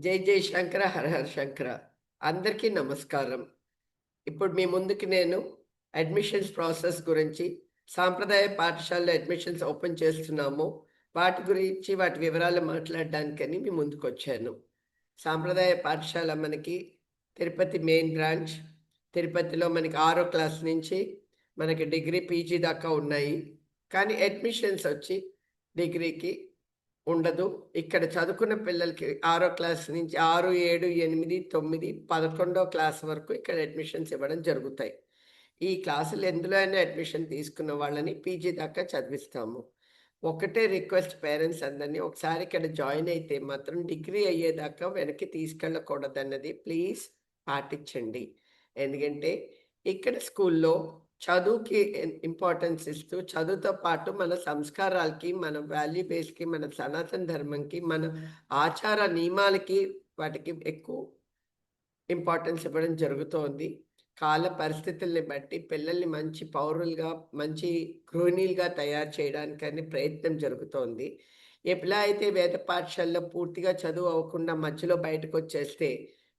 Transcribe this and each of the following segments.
జై జై శంకర హర హర శంకర. అందరికీ నమస్కారం. ఇప్పుడు మీ ముందుకి నేను అడ్మిషన్స్ ప్రాసెస్ గురించి, సాంప్రదాయ పాఠశాలలో అడ్మిషన్స్ ఓపెన్ చేస్తున్నాము. వాటి గురించి, వాటి వివరాలు మాట్లాడడానికని మీ ముందుకొచ్చాను. సాంప్రదాయ పాఠశాల మనకి తిరుపతి మెయిన్ బ్రాంచ్. తిరుపతిలో మనకి 6వ క్లాస్ నుంచి మనకి డిగ్రీ, పీజీ దాకా ఉన్నాయి. కానీ అడ్మిషన్స్ వచ్చి డిగ్రీకి ఉండదు. ఇక్కడ చదువుకున్న పిల్లలకి 6వ క్లాస్ నుంచి 6, 7, 8, 9, 11వ క్లాస్ వరకు ఇక్కడ అడ్మిషన్స్ ఇవ్వడం జరుగుతాయి. ఈ క్లాసులు ఎందులో అయినా అడ్మిషన్ తీసుకున్న వాళ్ళని పీజీ దాకా చదివిస్తాము. ఒకటే రిక్వెస్ట్ పేరెంట్స్ అందరినీ, ఒకసారి ఇక్కడ జాయిన్ అయితే మాత్రం డిగ్రీ అయ్యేదాకా వెనక్కి తీసుకెళ్ళకూడదన్నది ప్లీజ్ పాటించండి. ఎందుకంటే ఇక్కడ స్కూల్లో చదువుకి ఇంపార్టెన్స్ ఇస్తూ, చదువుతో పాటు మన సంస్కారాలకి, మన వాల్యూ బేస్‌కి, మన సనాతన ధర్మంకి, మన ఆచార నియమాలకి, వాటికి ఎక్కువ ఇంపార్టెన్స్ ఇవ్వడం జరుగుతోంది. కాల పరిస్థితుల్ని బట్టి పిల్లల్ని మంచి పౌరులుగా, మంచి గృహిణీలుగా తయారు చేయడానికని ప్రయత్నం జరుగుతోంది. ఎలా అయితే వేద పాఠశాలలో పూర్తిగా చదువు అవ్వకుండా మధ్యలో బయటకొచ్చేస్తే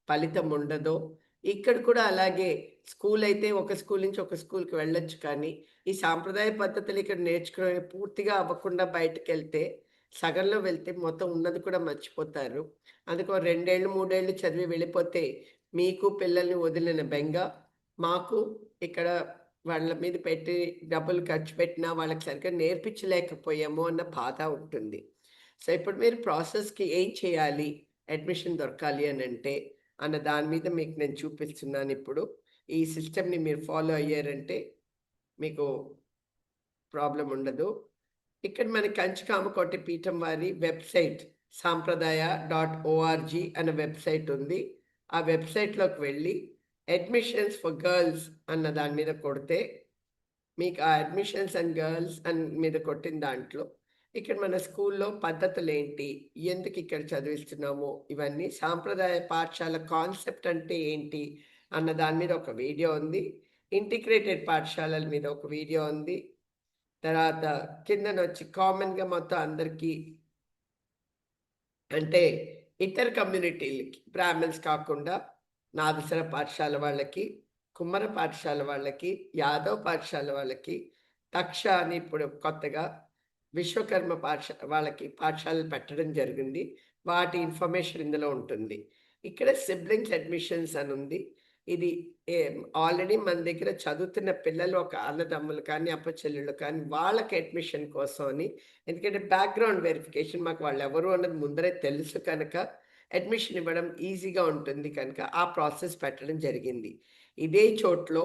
ఫలితం ఉండదో, ఇక్కడ కూడా అలాగే స్కూల్ అయితే ఒక స్కూల్ నుంచి ఒక స్కూల్‌కి వెళ్ళొచ్చు కానీ, ఈ సాంప్రదాయ పద్ధతులు ఇక్కడ నేర్చుకుని పూర్తిగా అవ్వకుండా బయటికెళ్తే, సగంలో వెళ్తే మొత్తం ఉన్నది కూడా మర్చిపోతారు. అందుకో 2 ఏళ్ళు, 3 ఏళ్ళు చదివి వెళ్ళిపోతే మీకు పిల్లల్ని వదిలిన బెంగ, మాకు ఇక్కడ వాళ్ళ మీద పెట్టి డబ్బులు ఖర్చు పెట్టినా వాళ్ళకి సరిగ్గా నేర్పించలేకపోయాము అన్న బాధ ఉంటుంది. సో, ఇప్పుడు మీరు ప్రాసెస్‌కి ఏం చేయాలి? అడ్మిషన్ దొరకాలి అనంటే, అన్న దాని మీద మీకు నేను చూపిస్తున్నానిప్పుడు. ఈ సిస్టమ్‌ని మీరు ఫాలో అయ్యారంటే మీకు ప్రాబ్లమ్ ఉండదు. ఇక్కడ మనకి కంచికామకోటి పీఠం వారి వెబ్‌సైట్ సాంప్రదాయ.org అనే వెబ్‌సైట్ ఉంది. ఆ వెబ్‌సైట్‌లోకి వెళ్ళి అడ్మిషన్స్ ఫర్ గర్ల్స్ అన్న దాని మీద కొడితే, మీకు ఆ అడ్మిషన్స్ అండ్ గర్ల్స్ మీద కొట్టిన దాంట్లో ఇక్కడ మన స్కూల్లో పద్ధతులేంటి? ఎందుకు ఇక్కడ చదివిస్తున్నాము? ఇవన్నీ సాంప్రదాయ పాఠశాల కాన్సెప్ట్ అంటే ఏంటి? అన్న దాని మీద ఒక వీడియో ఉంది. ఇంటిగ్రేటెడ్ పాఠశాలల మీద ఒక వీడియో ఉంది. తర్వాత కిందనొచ్చి కామన్‌గా మొత్తం అందరికీ, అంటే ఇతర కమ్యూనిటీలకి, బ్రాహ్మిన్స్ కాకుండా నాదసర పాఠశాల వాళ్ళకి, కుమ్మర పాఠశాల వాళ్ళకి, యాదవ్ పాఠశాల వాళ్ళకి, తక్ష అని ఇప్పుడు కొత్తగా విశ్వకర్మ వాళ్ళకి పాఠశాలలు పెట్టడం జరిగింది. వాటి ఇన్ఫర్మేషన్ ఇందులో ఉంటుంది. ఇక్కడ సిబ్లింగ్స్ అడ్మిషన్స్ అని ఉంది. ఇది ఆల్రెడీ మన దగ్గర చదువుతున్న పిల్లలు, ఒక అన్నదమ్ములు కానీ, అప్పచెల్లెళ్ళు కానీ వాళ్ళకి అడ్మిషన్ కోసం అని. ఎందుకంటే బ్యాక్‌గ్రౌండ్ వెరిఫికేషన్ మాకు వాళ్ళెవరు అన్నది ముందరే తెలుసు కనుక, అడ్మిషన్ ఇవ్వడం ఈజీగా ఉంటుంది కనుక ఆ ప్రాసెస్ పెట్టడం జరిగింది. ఇదే చోట్లో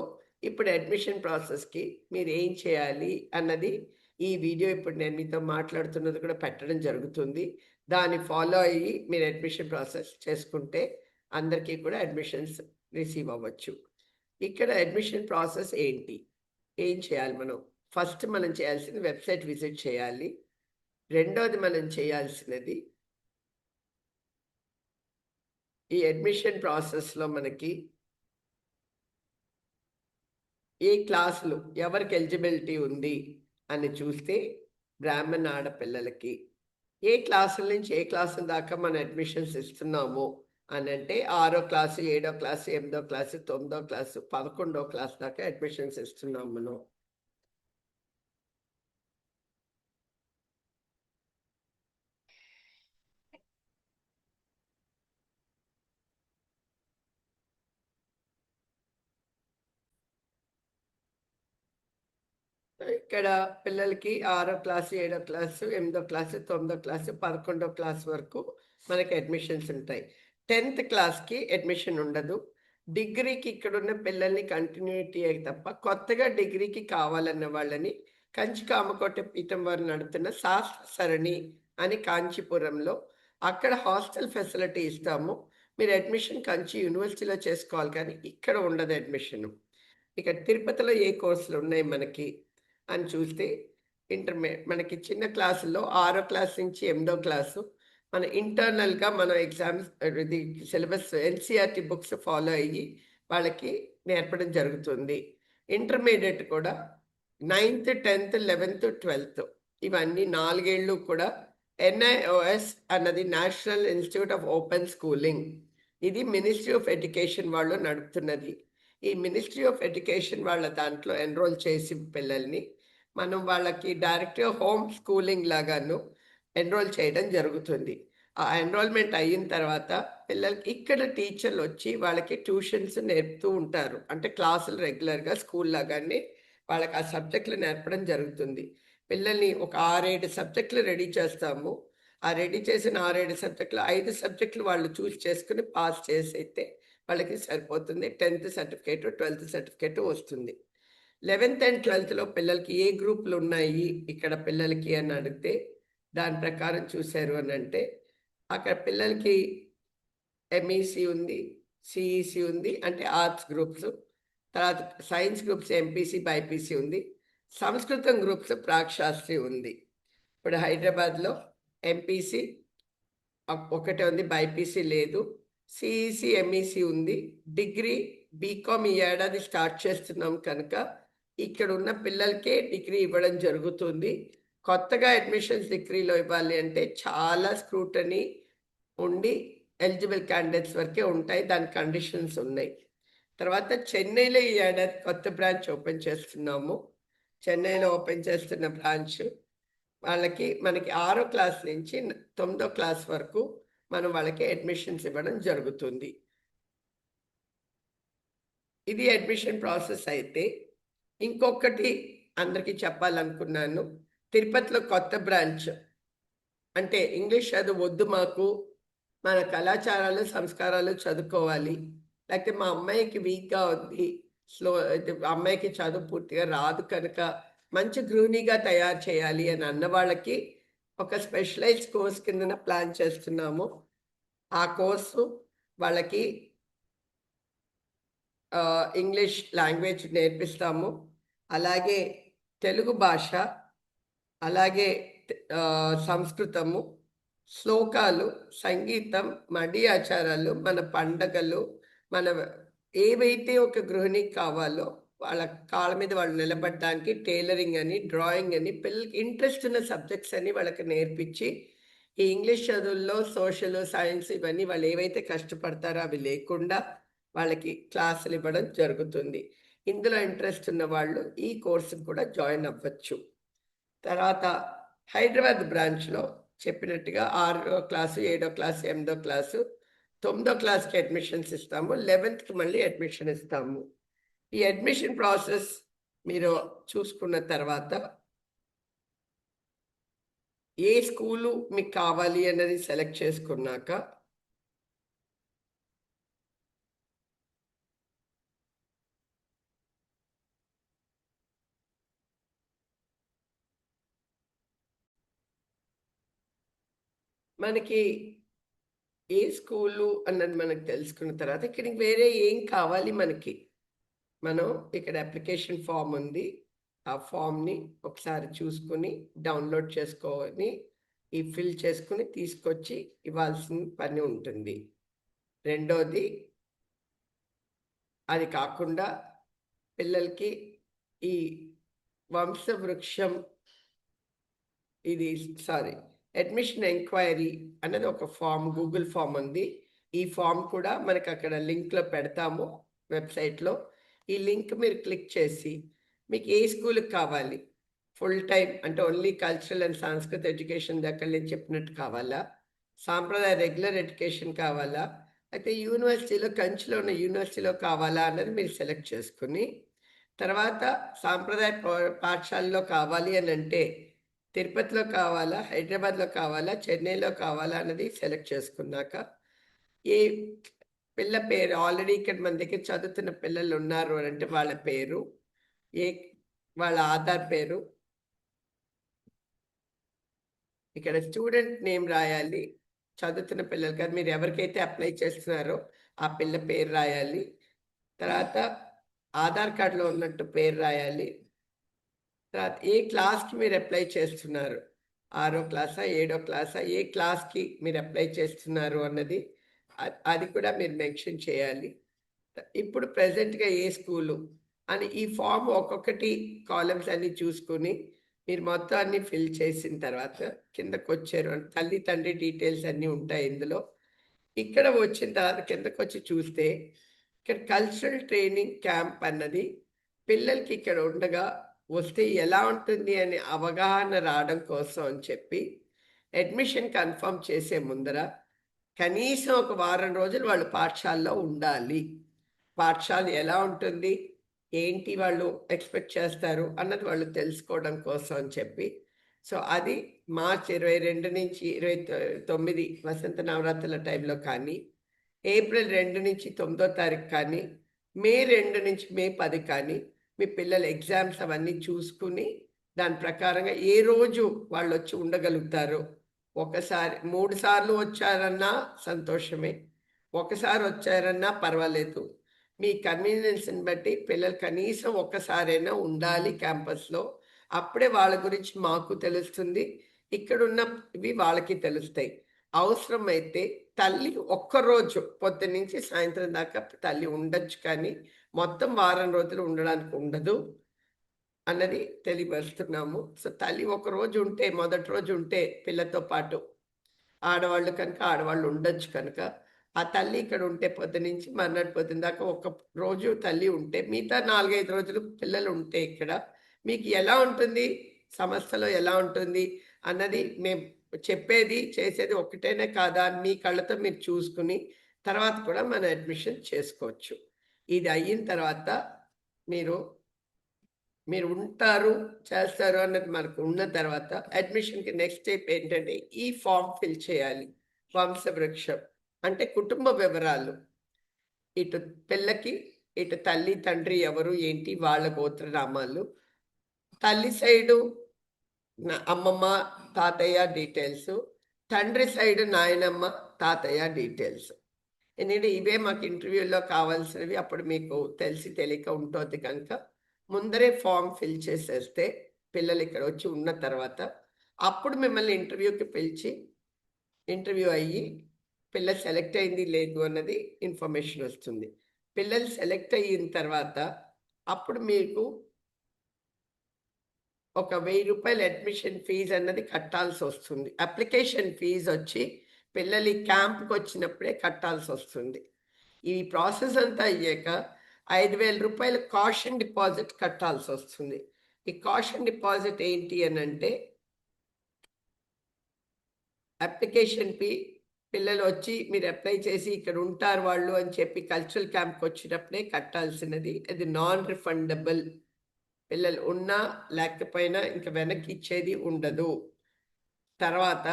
ఇప్పుడు అడ్మిషన్ ప్రాసెస్‌కి మీరు ఏం చేయాలి అన్నది ఈ వీడియో ఇప్పుడు నేను మీతో మాట్లాడుతున్నది కూడా పెట్టడం జరుగుతుంది. దాన్ని ఫాలో అయ్యి మీరు అడ్మిషన్ ప్రాసెస్ చేసుకుంటే అందరికీ కూడా అడ్మిషన్స్ రిసీవ్ అవ్వచ్చు. ఇక్కడ అడ్మిషన్ ప్రాసెస్ ఏంటి? ఏం చేయాలి మనం? ఫస్ట్ మనం చేయాల్సింది వెబ్‌సైట్ విజిట్ చేయాలి. రెండోది మనం చేయాల్సినది, ఈ అడ్మిషన్ ప్రాసెస్‌లో మనకి ఏ క్లాసులు ఎవరికి ఎలిజిబిలిటీ ఉంది అని చూస్తే, బ్రాహ్మణ్ ఆడపిల్లలకి ఏ క్లాసుల నుంచి ఏ క్లాసుల దాకా మనం అడ్మిషన్స్ ఇస్తున్నాము అనంటే, 6వ క్లాసు, 7వ క్లాసు, 8వ క్లాసు, 9వ క్లాసు, 11వ క్లాస్ దాకా అడ్మిషన్స్ ఇస్తున్నాం మనం. ఇక్కడ పిల్లలకి 6వ క్లాసు, 7వ క్లాసు, 8వ క్లాసు, 9వ క్లాసు, 11వ క్లాస్ వరకు మనకి అడ్మిషన్స్ ఉంటాయి. 10థ్ క్లాస్‌కి అడ్మిషన్ ఉండదు. డిగ్రీకి ఇక్కడున్న పిల్లల్ని కంటిన్యూటీ అయ్యి తప్ప, కొత్తగా డిగ్రీకి కావాలన్న వాళ్ళని కంచి కామకోటి పీఠం వారు నడుపుతున్న శాస్త్ర సరణి అని కాంచీపురంలో, అక్కడ హాస్టల్ ఫెసిలిటీ ఇస్తాము. మీరు అడ్మిషన్ కంచి యూనివర్సిటీలో చేసుకోవాలి కానీ ఇక్కడ ఉండదు అడ్మిషను. ఇక తిరుపతిలో ఏ కోర్సులున్నాయి మనకి అని చూస్తే, మనకి చిన్న క్లాసుల్లో 6వ క్లాస్ నుంచి 8వ క్లాసు మన ఇంటర్నల్‌గా మనం ఎగ్జామ్స్, ఇది సిలబస్ ఎన్‌సీఈఆర్‌టీ బుక్స్ ఫాలో అయ్యి వాళ్ళకి నేర్పడం జరుగుతుంది. ఇంటర్మీడియేట్ కూడా 9థ్, 10థ్, 11థ్, 12థ్ ఇవన్నీ 4 ఏళ్ళు కూడా NIOS అన్నది national institute of open schooling. ఇది మినిస్ట్రీ ఆఫ్ ఎడ్యుకేషన్ వాళ్ళు నడుపుతున్నది. ఈ మినిస్ట్రీ ఆఫ్ ఎడ్యుకేషన్ వాళ్ళ దాంట్లో ఎన్రోల్ చేసి పిల్లల్ని మనం వాళ్ళకి డైరెక్ట్గా హోమ్ స్కూలింగ్ లాగాను ఎన్రోల్ చేయడం జరుగుతుంది. ఆ ఎన్రోల్మెంట్ అయిన తర్వాత పిల్లలకి ఇక్కడ టీచర్లు వచ్చి వాళ్ళకి ట్యూషన్స్ నేర్పుతూ ఉంటారు. అంటే క్లాసులు రెగ్యులర్గా స్కూల్ లాగానే వాళ్ళకి ఆ సబ్జెక్టులు నేర్పడం జరుగుతుంది. పిల్లల్ని ఒక 6, 7 సబ్జెక్టులు రెడీ చేస్తాము. ఆ రెడీ చేసిన 6, 7 సబ్జెక్టులు 5 సబ్జెక్టులు వాళ్ళు చూస్ చేసుకొని పాస్ చేసైతే వాళ్ళకి సరిపోతుంది. 10th సర్టిఫికేటు, 12th సర్టిఫికేటు వస్తుంది. 11th అండ్ 12thలో పిల్లలకి ఏ గ్రూపులు ఉన్నాయి ఇక్కడ పిల్లలకి అని అడిగితే దాని ప్రకారం చూశారు అని అంటే అక్కడ పిల్లలకి ఎంఈసి ఉంది, సిఈసి ఉంది, అంటే ఆర్ట్స్ గ్రూప్స్. తర్వాత సైన్స్ గ్రూప్స్ ఎంపీసీ, బైపీసీ ఉంది. సంస్కృతం గ్రూప్స్ ప్రాక్శాస్త్రి ఉంది. ఇప్పుడు హైదరాబాద్లో ఎంపీసీ ఒకటే ఉంది, బైపీసీ లేదు. సిఈసి, ఎంఈసి ఉంది. డిగ్రీ బీకామ్ ఈ ఏడాది స్టార్ట్ చేస్తున్నాం కనుక ఇక్కడ ఉన్న పిల్లలకే డిగ్రీ ఇవ్వడం జరుగుతుంది. కొత్తగా అడ్మిషన్స్ డిగ్రీలో ఇవ్వాలి అంటే చాలా స్క్రూటనీ ఉండి ఎలిజిబుల్ క్యాండిడేట్స్ వరకే ఉంటాయి. దాని కండిషన్స్ ఉన్నాయి. తర్వాత చెన్నైలో ఈ ఏడాది కొత్త బ్రాంచ్ ఓపెన్ చేస్తున్నాము. చెన్నైలో ఓపెన్ చేస్తున్న బ్రాంచ్ మనకి 6వ క్లాస్ నుంచి 9వ క్లాస్ వరకు మనం వాళ్ళకి అడ్మిషన్స్ ఇవ్వడం జరుగుతుంది. ఇది అడ్మిషన్ ప్రాసెస్ అయితే ఇంకొకటి అందరికీ చెప్పాలనుకున్నాను. తిరుపతిలో కొత్త బ్రాంచ్, అంటే ఇంగ్లీష్ చదువు వద్దు మాకు, మన కళాచారాలు సంస్కారాలు చదువుకోవాలి, లేకపోతే మా అమ్మాయికి వీక్గా ఉంది, అమ్మాయికి చదువు పూర్తిగా రాదు కనుక మంచి గృహిణిగా తయారు చేయాలి అని అన్న వాళ్ళకి ఒక స్పెషలైజ్డ్ కోర్స్ కిందన ప్లాన్ చేస్తున్నాము. ఆ కోర్సు వాళ్ళకి ఇంగ్లీష్ లాంగ్వేజ్ నేర్పిస్తాము. అలాగే తెలుగు భాష, అలాగే సంస్కృతము, శ్లోకాలు, సంగీతం, మడి ఆచారాలు, మన పండగలు, మన ఏవైతే ఒక గృహిణికి కావాలో వాళ్ళ కాళ్ళ మీద వాళ్ళు నిలబడడానికి టైలరింగ్ అని, డ్రాయింగ్ అని, పిల్లలకి ఇంట్రెస్ట్ ఉన్న సబ్జెక్ట్స్ అని వాళ్ళకి నేర్పించి ఈ ఇంగ్లీష్ చదువుల్లో సోషల్, సైన్స్ ఇవన్నీ వాళ్ళు ఏవైతే కష్టపడతారో అవి లేకుండా వాళ్ళకి క్లాసులు ఇవ్వడం జరుగుతుంది. ఇందులో ఇంట్రెస్ట్ ఉన్న వాళ్ళు ఈ కోర్సుకు కూడా జాయిన్ అవ్వచ్చు. తర్వాత హైదరాబాద్ బ్రాంచ్లో చెప్పినట్టుగా 6వ క్లాసు, 7వ క్లాసు, 8వ క్లాసు, 9వ క్లాస్కి అడ్మిషన్స్ ఇస్తాము. 11th మళ్ళీ అడ్మిషన్ ఇస్తాము. ఈ అడ్మిషన్ ప్రాసెస్ మీరు చూసుకున్న తర్వాత ఏ స్కూలు మీకు కావాలి అన్నది సెలెక్ట్ చేసుకున్నాక మనకి ఏ స్కూలు అన్నది మనకు తెలుసుకున్న తర్వాత ఇక్కడ వేరే ఏం కావాలి మనకి, మనం ఇక్కడ అప్లికేషన్ ఫామ్ ఉంది. ఆ ఫామ్ని ఒకసారి చూసుకుని డౌన్లోడ్ చేసుకొని ఈ ఫిల్ చేసుకుని తీసుకొచ్చి ఇవ్వాల్సిన పని ఉంటుంది. రెండోది, అది కాకుండా పిల్లలకి ఈ వంశవృక్షం అడ్మిషన్ ఎంక్వైరీ అన్నది ఒక ఫామ్, గూగుల్ ఫామ్ ఉంది. ఈ ఫామ్ కూడా మనకి అక్కడ లింక్లో పెడతాము వెబ్సైట్లో. ఈ లింక్ మీరు క్లిక్ చేసి మీకు ఏ స్కూల్కి కావాలి, ఫుల్ టైం అంటే ఓన్లీ కల్చరల్ అండ్ సాంస్కృతిక ఎడ్యుకేషన్ దగ్గర నేను చెప్పినట్టు కావాలా, సాంప్రదాయ రెగ్యులర్ ఎడ్యుకేషన్ కావాలా, అయితే యూనివర్సిటీలో కంచిలో ఉన్న యూనివర్సిటీలో కావాలా అన్నది మీరు సెలెక్ట్ చేసుకుని, తర్వాత సాంప్రదాయ పాఠశాలలో కావాలి అని అంటే తిరుపతిలో కావాలా, హైదరాబాద్లో కావాలా, చెన్నైలో కావాలా అన్నది సెలెక్ట్ చేసుకున్నాక ఏ పిల్ల పేరు ఆల్రెడీ ఇక్కడ మన దగ్గర చదువుతున్న పిల్లలు ఉన్నారు అని అంటే వాళ్ళ పేరు, వాళ్ళ ఆధార్ పేరు, ఇక్కడ స్టూడెంట్ నేమ్ రాయాలి. చదువుతున్న పిల్లలు కాదు, మీరు ఎవరికైతే అప్లై చేస్తున్నారో ఆ పిల్ల పేరు రాయాలి. తర్వాత ఆధార్ కార్డులో ఉన్నట్టు పేరు రాయాలి. తర్వాత ఏ క్లాస్కి మీరు అప్లై చేస్తున్నారు, 6వ క్లాసా, 7వ క్లాసా, ఏ క్లాస్కి మీరు అప్లై చేస్తున్నారు అన్నది అది కూడా మీరు మెన్షన్ చేయాలి. ఇప్పుడు ప్రజెంట్గా ఏ స్కూలు అని ఈ ఫామ్ ఒక్కొక్కటి కాలమ్స్ అన్ని చూసుకుని మీరు మొత్తం అన్ని ఫిల్ చేసిన తర్వాత కిందకొచ్చారు అంటే తల్లి, తండ్రి డీటెయిల్స్ అన్నీ ఉంటాయి ఇందులో. ఇక్కడ వచ్చిన తర్వాత కిందకొచ్చి చూస్తే ఇక్కడ కల్చరల్ ట్రైనింగ్ క్యాంప్ అన్నది పిల్లలకి ఇక్కడ ఉండగా వస్తే ఎలా ఉంటుంది అని అవగాహన రావడం కోసం అని చెప్పి అడ్మిషన్ కన్ఫర్మ్ చేసే ముందర కనీసం ఒక వారం రోజులు వాళ్ళు పాఠశాలలో ఉండాలి. పాఠశాల ఎలా ఉంటుంది, ఏంటి వాళ్ళు ఎక్స్పెక్ట్ చేస్తారు అన్నది వాళ్ళు తెలుసుకోవడం కోసం అని చెప్పి సో అది మార్చ్ 22 నుంచి 29 వసంత నవరాత్రుల టైంలో కానీ, ఏప్రిల్ 2 నుంచి 9వ తారీఖు కానీ, మే 2 నుంచి మే 10 కానీ మీ పిల్లల ఎగ్జామ్స్ అవన్నీ చూసుకుని దాని ప్రకారంగా ఏ రోజు వాళ్ళు వచ్చి ఉండగలుగుతారో, ఒకసారి 3 సార్లు వచ్చారన్నా సంతోషమే, ఒకసారి వచ్చారన్నా పర్వాలేదు. మీ కన్వీనియన్స్ని బట్టి పిల్లలు కనీసం ఒక్కసారైనా ఉండాలి క్యాంపస్లో. అప్పుడే వాళ్ళ గురించి మాకు తెలుస్తుంది, ఇక్కడున్నవి వాళ్ళకి తెలుస్తాయి. అవసరమైతే తల్లి ఒక్కరోజు పొద్దున్నుంచి సాయంత్రం దాకా తల్లి ఉండొచ్చు, కానీ మొత్తం వారం రోజులు ఉండడానికి ఉండదు అన్నది తెలియపరుస్తున్నాము. సో తల్లి ఒకరోజు ఉంటే, మొదటి రోజు ఉంటే పిల్లతో పాటు ఆడవాళ్ళు కనుక ఆడవాళ్ళు ఉండొచ్చు కనుక ఆ తల్లి ఇక్కడ ఉంటే పొద్దునుంచి మర్నాడు పొద్దున దాకా ఒక రోజు తల్లి ఉంటే మిగతా 4-5 రోజులు పిల్లలు ఉంటే ఇక్కడ మీకు ఎలా ఉంటుంది, సంస్థలో ఎలా ఉంటుంది అన్నది మేము చెప్పేది చేసేది ఒకటేనే కాదా అని మీ కళ్ళతో మీరు చూసుకుని తర్వాత కూడా మనం అడ్మిషన్ చేసుకోవచ్చు. ఇది అయిన తర్వాత మీరు మీరు ఉంటారు చేస్తారు అన్నది మనకు ఉన్న తర్వాత అడ్మిషన్కి నెక్స్ట్ స్టెప్ ఏంటంటే ఈ ఫామ్ ఫిల్ చేయాలి. వంశవృక్షం అంటే కుటుంబ వివరాలు, ఇటు పిల్లకి ఇటు తల్లి తండ్రి ఎవరు ఏంటి వాళ్ళ గోత్రనామాలు, తల్లి సైడు అమ్మమ్మ తాతయ్య డీటెయిల్స్, తండ్రి సైడు నాయనమ్మ తాతయ్య డీటెయిల్స్. ఎందుకంటే ఇవే మాకు ఇంటర్వ్యూలో కావాల్సినవి. అప్పుడు మీకు తెలిసి తెలియక ఉంటుంది కనుక ముందరే ఫామ్ ఫిల్ చేసేస్తే పిల్లలు ఇక్కడ వచ్చి ఉన్న తర్వాత అప్పుడు మిమ్మల్ని ఇంటర్వ్యూకి పిలిచి ఇంటర్వ్యూ అయ్యి పిల్లలు సెలెక్ట్ అయింది లేదు అన్నది ఇన్ఫర్మేషన్ వస్తుంది. పిల్లలు సెలెక్ట్ అయిన తర్వాత అప్పుడు మీకు ఒక 1000 రూపాయల అడ్మిషన్ ఫీజు అన్నది కట్టాల్సి వస్తుంది. అప్లికేషన్ ఫీజు వచ్చి పిల్లలు ఈ క్యాంప్కి వచ్చినప్పుడే కట్టాల్సి వస్తుంది. ఈ ప్రాసెస్ అంతా అయ్యాక 5000 రూపాయల కాషన్ డిపాజిట్ కట్టాల్సి వస్తుంది. ఈ కాషన్ డిపాజిట్ ఏంటి అని అంటే అప్లికేషన్ ఫీ, పిల్లలు వచ్చి మీరు అప్లై చేసి ఇక్కడ ఉంటారు వాళ్ళు అని చెప్పి కల్చరల్ క్యాంప్కి వచ్చినప్పుడే కట్టాల్సినది. అది నాన్ రిఫండబుల్. పిల్లలు ఉన్నా లేకపోయినా ఇంకా వెనక్కి ఇచ్చేది ఉండదు. తర్వాత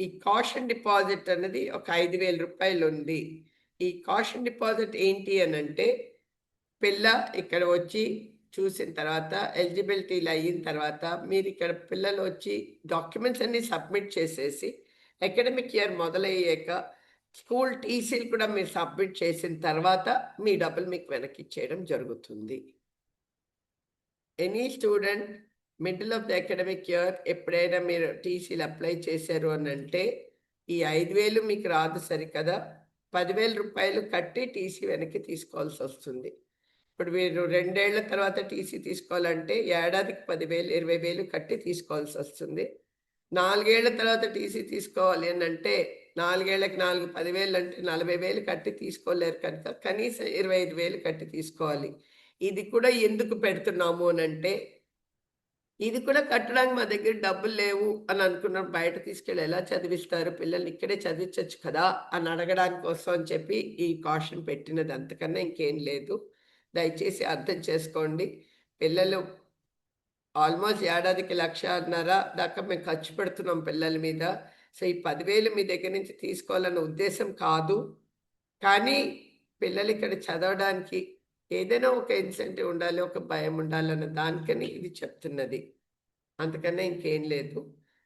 ఈ కాషన్ డిపాజిట్ అనేది ఒక 5000 రూపాయలు ఉంది. ఈ కాషన్ డిపాజిట్ ఏంటి అని అంటే పిల్ల ఇక్కడ వచ్చి చూసిన తర్వాత ఎలిజిబిలిటీలు అయిన తర్వాత మీరు ఇక్కడ పిల్లలు వచ్చి డాక్యుమెంట్స్ అన్ని సబ్మిట్ చేసేసి అకాడమిక్ ఇయర్ మొదలయ్యాక స్కూల్ టీసీలు కూడా మీరు సబ్మిట్ చేసిన తర్వాత మీ డబ్బులు మీకు వెనక్కి ఇచ్చేయడం జరుగుతుంది. Any student middle of the academic year ఎప్పుడైనా మీరు టీసీలు అప్లై చేశారు అని అంటే ఈ 5000 మీకు రాదు సరికదా, 10,000 రూపాయలు కట్టి టీసీ వెనక్కి తీసుకోవాల్సి వస్తుంది. ఇప్పుడు మీరు 2 ఏళ్ల తర్వాత టీసీ తీసుకోవాలంటే ఏడాదికి 10,000 20,000 కట్టి తీసుకోవాల్సి వస్తుంది. 4 ఏళ్ల తర్వాత టీసీ తీసుకోవాలి అని అంటే 4 ఏళ్ళకి 4 10,000 అంటే 40,000 కట్టి తీసుకోలేరు కనుక కనీసం 25,000 కట్టి తీసుకోవాలి. ఇది కూడా ఎందుకు పెడుతున్నాము అని అంటే ఇది కూడా కట్టడానికి మా దగ్గర డబ్బులు లేవు అని అనుకున్న బయట తీసుకెళ్ళి ఎలా చదివిస్తారు, పిల్లల్ని ఇక్కడే చదివించవచ్చు కదా అని అడగడానికి కోసం అని చెప్పి ఈ కాషన్ పెట్టినది, అంతకన్నా ఇంకేం లేదు. దయచేసి అర్థం చేసుకోండి. పిల్లలు ఆల్మోస్ట్ ఏడాదికి 1,50,000 దాకా మేము ఖర్చు పెడుతున్నాం పిల్లల మీద. సో ఈ 10,000 మీ దగ్గర నుంచి తీసుకోవాలన్న ఉద్దేశం కాదు, కానీ పిల్లలు ఇక్కడ చదవడానికి ఏదైనా ఒక ఇన్సెంటివ్ ఉండాలి, ఒక భయం ఉండాలన్న దానికని ఇది చెప్తున్నది, అంతకన్నా ఇంకేం లేదు.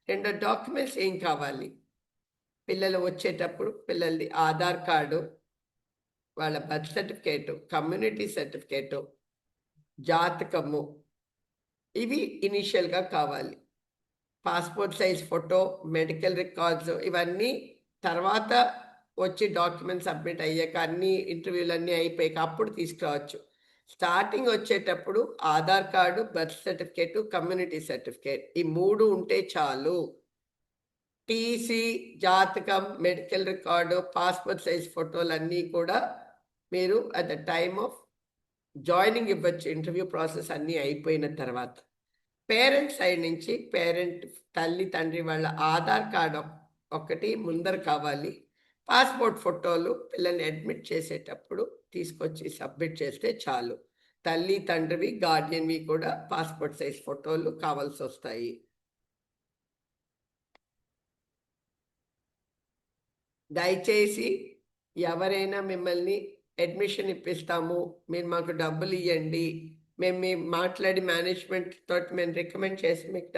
రెండో డాక్యుమెంట్స్ ఏం కావాలి, పిల్లలు వచ్చేటప్పుడు పిల్లలది ఆధార్ కార్డు, వాళ్ళ బర్త్ సర్టిఫికేటు, కమ్యూనిటీ సర్టిఫికేటు, జాతకము, ఇవి ఇనీషియల్గా కావాలి. Passport size photo, medical records, ఇవన్నీ తర్వాత వచ్చి డాక్యుమెంట్ సబ్మిట్ అయ్యాక అన్ని ఇంటర్వ్యూలు అన్నీ అయిపోయాక అప్పుడు తీసుకురావచ్చు. స్టార్టింగ్ వచ్చేటప్పుడు Aadhaar card, birth certificate, community certificate ఈ 3 ఉంటే చాలు. టీసీ, జాతకం, మెడికల్ రికార్డు, పాస్‌పోర్ట్ సైజ్ ఫోటోలన్నీ కూడా మీరు at the time of joining ఇవ్వచ్చు. ఇంటర్వ్యూ ప్రాసెస్ అన్నీ అయిపోయిన తర్వాత. పేరెంట్స్ సైడ్ నుంచి తల్లి, తండ్రి వాళ్ళ ఆధార్ కార్డ్ ఒకటి ముందర కావాలి. పాస్‌పోర్ట్ ఫోటోలు పిల్లల్ని అడ్మిట్ చేసేటప్పుడు తీసుకొచ్చి సబ్మిట్ చేస్తే చాలు. తల్లి, తండ్రివి, గార్డియన్‌వి కూడా పాస్‌పోర్ట్ సైజ్ ఫోటోలు కావాల్సొస్తాయి. దయచేసి ఎవరైనా మిమ్మల్ని అడ్మిషన్ ఇప్పిస్తాము, మీరు మాకు డబ్బులియ్యండి, మేము మాట్లాడి మేనేజ్‌మెంట్ తోటి మేము రికమెండ్ చేసి మీకు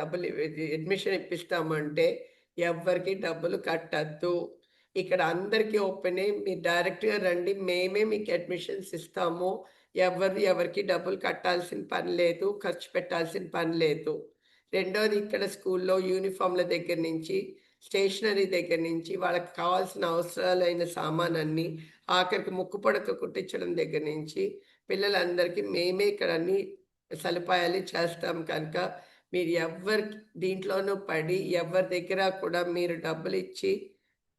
అడ్మిషన్ ఇప్పిస్తాము అంటే ఎవ్వరికీ డబ్బులు కట్టొద్దు. ఇక్కడ అందరికీ ఓపెనే. మీరు డైరెక్ట్‌గా రండి. మేమే మీకు అడ్మిషన్స్ ఇస్తాము. ఎవరికీ డబ్బులు కట్టాల్సిన పని లేదు. ఖర్చు పెట్టాల్సిన పని లేదు. రెండోది ఇక్కడ స్కూల్లో యూనిఫార్మ్‌ల దగ్గర నుంచి, స్టేషనరీ దగ్గర నుంచి, వాళ్ళకి కావాల్సిన అవసరాలైన సామానన్నీ, ఆఖరికి ముక్కు పుడక కుట్టించడం దగ్గర నుంచి, పిల్లలందరికీ మేమే ఇక్కడ అన్ని సదుపాయాలు చేస్తాం కనుక, మీరు దీంట్లోనూ పడి ఎవరి దగ్గర కూడా మీరు డబ్బులిచ్చి,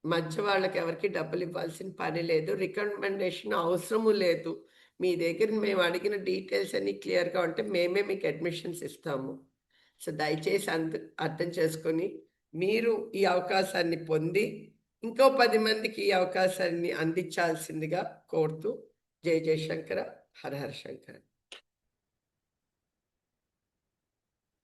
మధ్య వాళ్ళకి ఎవరికీ డబ్బులివ్వాల్సిన పని లేదు. రికమెండేషన్ అవసరము లేదు. మీ దగ్గర మేము అడిగిన డీటెయిల్స్ అన్నీ క్లియర్‌గా ఉంటే మేమే మీకు అడ్మిషన్స్ ఇస్తాము. సో, దయచేసి అర్థం చేసుకొని, మీరు ఈ అవకాశాన్ని పొంది, ఇంకో 10 మందికి ఈ అవకాశాన్ని అందించాల్సిందిగా కోరుతూ, జై జయశంకర. హర హర శంకర.